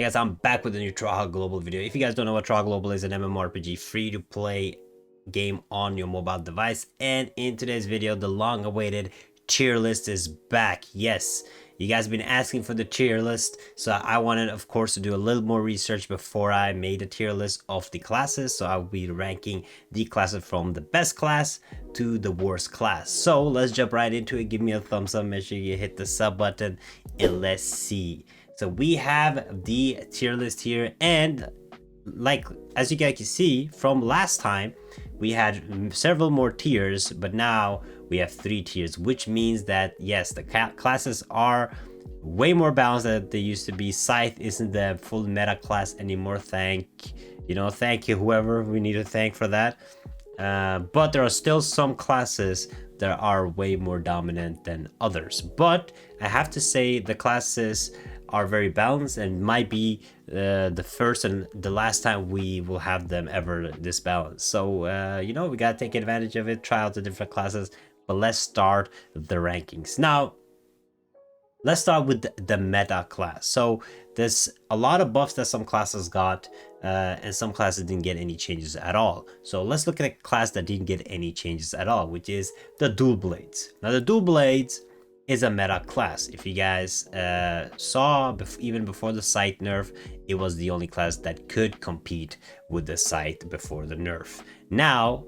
Hey guys, I'm back with a new Traha Global video. If you guys don't know what Traha Global is, an MMORPG free to play game on your mobile device. And in today's video, the long awaited tier list is back. Yes, you guys have been asking for the tier list, so I wanted, of course, to do a little more research before I made a tier list of the classes. So I'll be ranking the classes from the best class to the worst class. So let's jump right into it. Give me a thumbs up, make sure you hit the sub button, and let's see. So we have the tier list here, and like as you guys can see from last time, we had several more tiers, but now we have 3 tiers, which means that yes, the classes are way more balanced than they used to be. Scythe isn't the full meta class anymore. Thank you whoever we need to thank for that. But there are still some classes that are way more dominant than others. But I have to say the classes are very balanced and might be the first and the last time we will have them ever this balanced. So we gotta take advantage of it, try out the different classes. But let's start the rankings now. Let's start with the meta class. So there's a lot of buffs that some classes got, and some classes didn't get any changes at all. So let's look at a class that didn't get any changes at all, which is the DualBlades. Now the DualBlades is a meta class. If you guys saw even before the Scythe nerf, it was the only class that could compete with the Scythe before the nerf. Now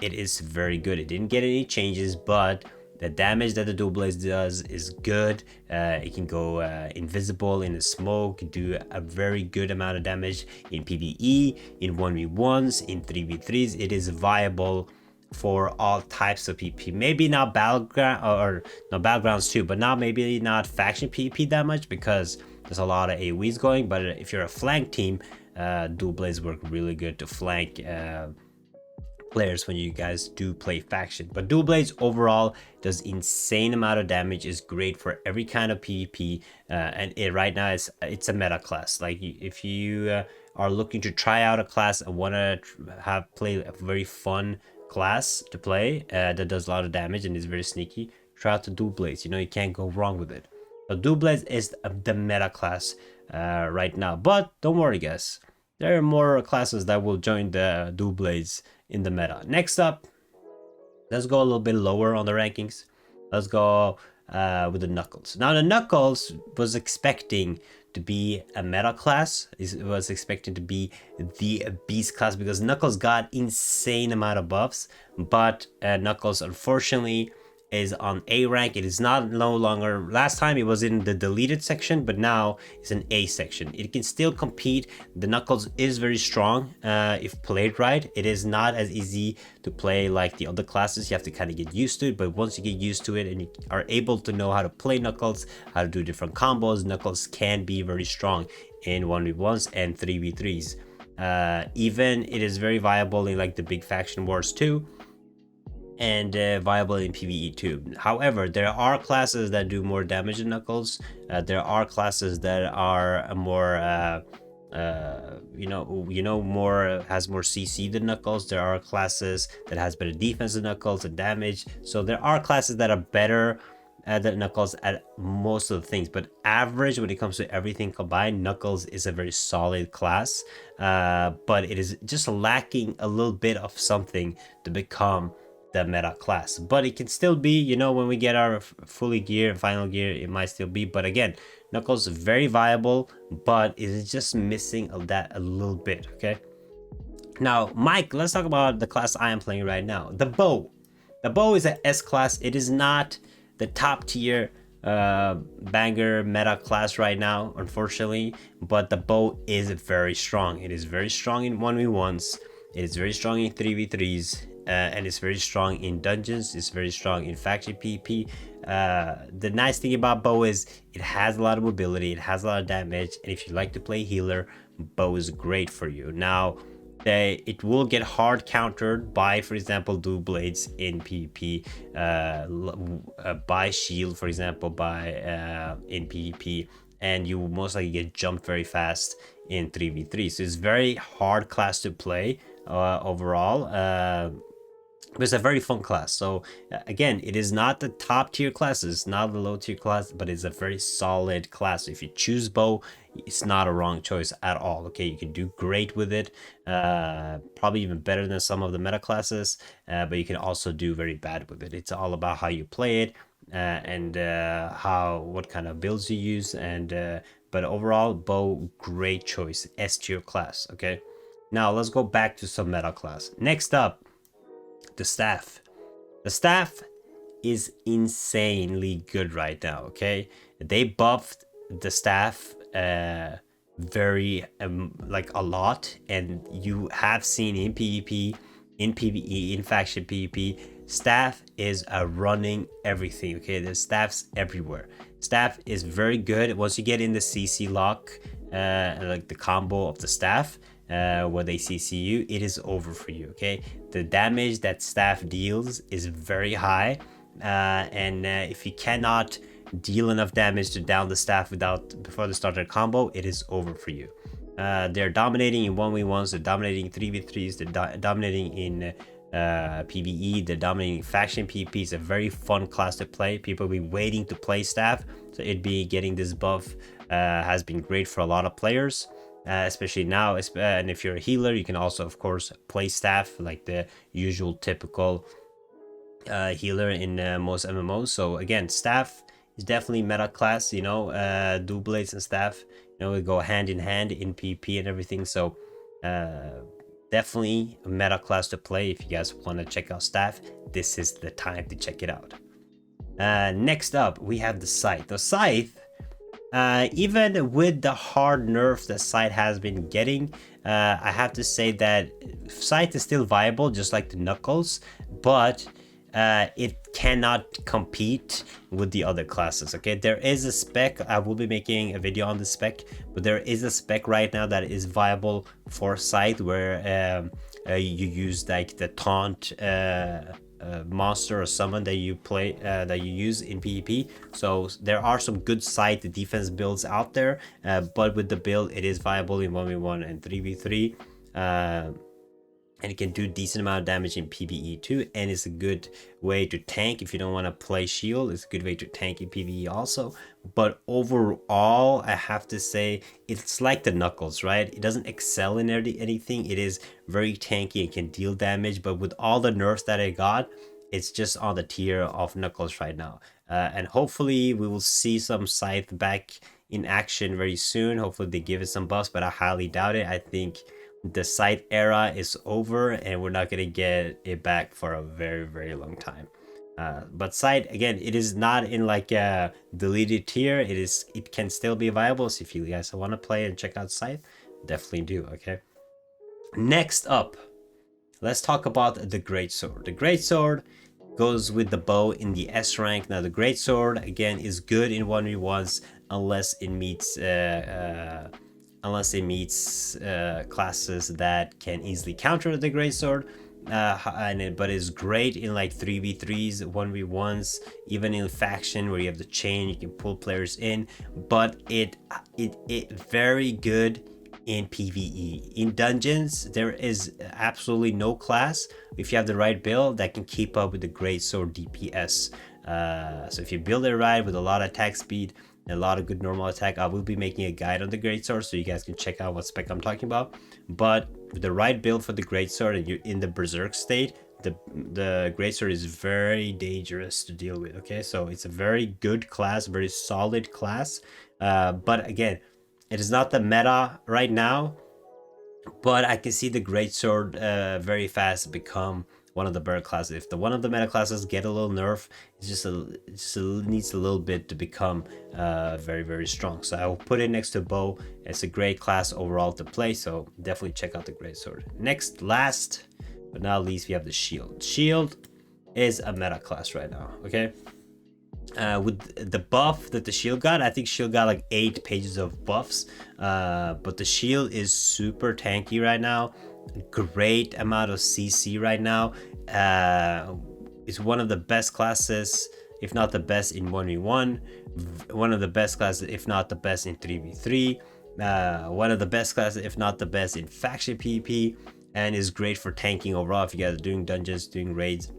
it is very good. It didn't get any changes, but the damage that the DualBlades does is good. It can go invisible in the smoke, do a very good amount of damage in PvE, in 1v1s, in 3v3s. It is viable for all types of PvP. Maybe not battleground or no battlegrounds too, but not maybe not faction PvP that much because there's a lot of AoEs going. But if you're a flank team, DualBlades work really good to flank players when you guys do play faction. But DualBlades overall does insane amount of damage, is great for every kind of PvP, and right now it's a meta class. Like if you are looking to try out a class and want to play a very fun class to play that does a lot of damage and is very sneaky, try out the DualBlades. You can't go wrong with it. So DualBlades is the meta class right now, but don't worry guys, there are more classes that will join the DualBlades in the meta. Next up, let's go a little bit lower on the rankings. Let's go with the Knuckles. Now the Knuckles was expecting to be a meta class. It was expecting to be the beast class because Knuckles got insane amount of buffs, but Knuckles unfortunately is on A rank. It is no longer. Last time it was in the deleted section, but now it's an A section. It can still compete. The Knuckles is very strong if played right. It is not as easy to play like the other classes. You have to kind of get used to it, but once you get used to it and you are able to know how to play Knuckles, how to do different combos, Knuckles can be very strong in 1v1s and 3v3s. Even it is very viable in like the big faction wars too, and viable in PvE too. However, there are classes that do more damage than Knuckles. There are classes that are more more has more CC than Knuckles. There are classes that has better defense than Knuckles and damage. So there are classes that are better than Knuckles at most of the things, but average when it comes to everything combined, Knuckles is a very solid class, but it is just lacking a little bit of something to become the meta class. But it can still be, when we get our fully gear and final gear, it might still be. But again, Knuckles is very viable, but it is just missing that a little bit. Okay, now Mike, let's talk about the class I am playing right now, the bow. The bow is an S class. It is not the top tier banger meta class right now, unfortunately, but the bow is very strong. It is very strong in 1v1s. It is very strong in 3v3s. And it's very strong in dungeons. It's very strong in faction PvP. The nice thing about bow is it has a lot of mobility, it has a lot of damage, and if you like to play healer, bow is great for you. Now it will get hard countered by, for example, DualBlades in PvP, by shield, for example, in PvP, and you will most likely get jumped very fast in 3v3. So it's very hard class to play overall. But it's a very fun class. So again, it is not the top tier classes, not the low tier class, but it's a very solid class. So if you choose bow, it's not a wrong choice at all. Okay, you can do great with it, probably even better than some of the meta classes, but you can also do very bad with it. It's all about how you play it, and what kind of builds you use, and but overall, bow, great choice, S tier class. Okay, now let's go back to some meta class. Next up, the staff. The staff is insanely good right now. Okay, they buffed the staff very like a lot, and you have seen in PvP, in PvE, in faction PvP, staff is running everything. Okay, there's staffs everywhere. Staff is very good once you get in the CC lock, like the combo of the staff, where they CC you, it is over for you. Okay, the damage that staff deals is very high, and if you cannot deal enough damage to down the staff before the start of the combo, it is over for you. They're dominating in 1v1s, they're dominating 3v3s, they're dominating in PvE, they're dominating faction PvP. It's a very fun class to play. People will be waiting to play staff, so it be getting this buff has been great for a lot of players. Especially now, and if you're a healer, you can also of course play staff like the usual typical healer in most MMOs. So again, staff is definitely meta class. You know, DualBlades and staff, you know, we go hand in hand in PvP and everything. So definitely a meta class to play. If you guys want to check out staff, this is the time to check it out. Next up, we have the Scythe. The Scythe, even with the hard nerf that Scythe has been getting, I have to say that Scythe is still viable, just like the Knuckles, but it cannot compete with the other classes. Okay, there is a spec, I will be making a video on the spec, but there is a spec right now that is viable for Scythe, where you use like the taunt monster or summon that you use in PvP. So there are some good Scythe defense builds out there, but with the build, it is viable in 1v1 and 3v3, and it can do decent amount of damage in PvE too, and it's a good way to tank if you don't want to play shield. It's a good way to tank in PvE also. But overall, I have to say, it's like the Knuckles, right? It doesn't excel in anything. It is very tanky and can deal damage, but with all the nerfs that I got, it's just on the tier of Knuckles right now. And hopefully we will see some Scythe back in action very soon. Hopefully they give it some buffs, but I highly doubt it. I think the Scythe era is over and we're not going to get it back for a very, very long time. But Scythe, again, it is not in like a deleted tier. It can still be viable. So if you guys want to play and check out Scythe, definitely do. Okay, next up, let's talk about the Greatsword. The Greatsword goes with the bow in the S rank. Now the Greatsword, again, is good in 1v1s unless it meets classes that can easily counter the Greatsword, but is great in like 3v3s, 1v1s, even in faction where you have the chain, you can pull players in. But it very good in PvE. In dungeons, there is absolutely no class, if you have the right build, that can keep up with the Greatsword DPS. So if you build it right with a lot of attack speed, a lot of good normal attack, I will be making a guide on the Greatsword so you guys can check out what spec I'm talking about. But with the right build for the Greatsword and you're in the berserk state, the Greatsword is very dangerous to deal with. Okay, so it's a very good class, very solid class, but again, it is not the meta right now, but I can see the Greatsword very fast become one of the better classes. If one of the meta classes get a little nerf, it just needs a little bit to become very, very strong. So I will put it next to bow. It's a great class overall to play, so definitely check out the Greatsword. Next, last but not least, we have the shield. Shield is a meta class right now. Okay, with the buff that the shield got, I think shield got like 8 pages of buffs, but the shield is super tanky right now. Great amount of CC right now. It's one of the best classes, if not the best in 1v1, one of the best classes, if not the best in 3v3, one of the best classes, if not the best in faction PvP, and is great for tanking overall. If you guys are doing dungeons, doing raids,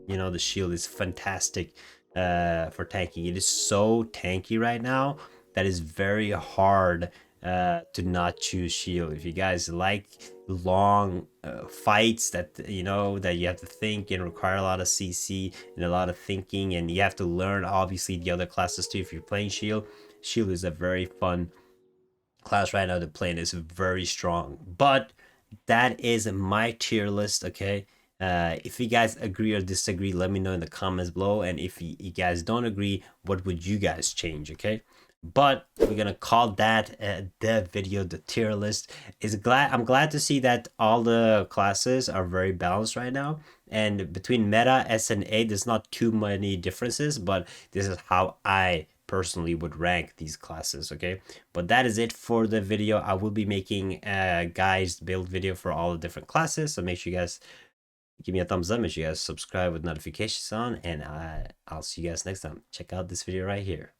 you know, the shield is fantastic for tanking. It is so tanky right now that is very hard to not choose shield. If you guys like long fights that that you have to think and require a lot of CC and a lot of thinking, and you have to learn obviously the other classes too. If you're playing shield, shield is a very fun class right now to play and is very strong. But that is my tier list, okay? If you guys agree or disagree, let me know in the comments below. And if you guys don't agree, what would you guys change, okay? But we're gonna call that the video, the tier list. I'm glad to see that all the classes are very balanced right now, and between meta, S, and A, there's not too many differences. But this is how I personally would rank these classes, okay? But that is it for the video. I will be making a guys build video for all the different classes, so make sure you guys give me a thumbs up, make sure you guys subscribe with notifications on, and I'll see you guys next time. Check out this video right here.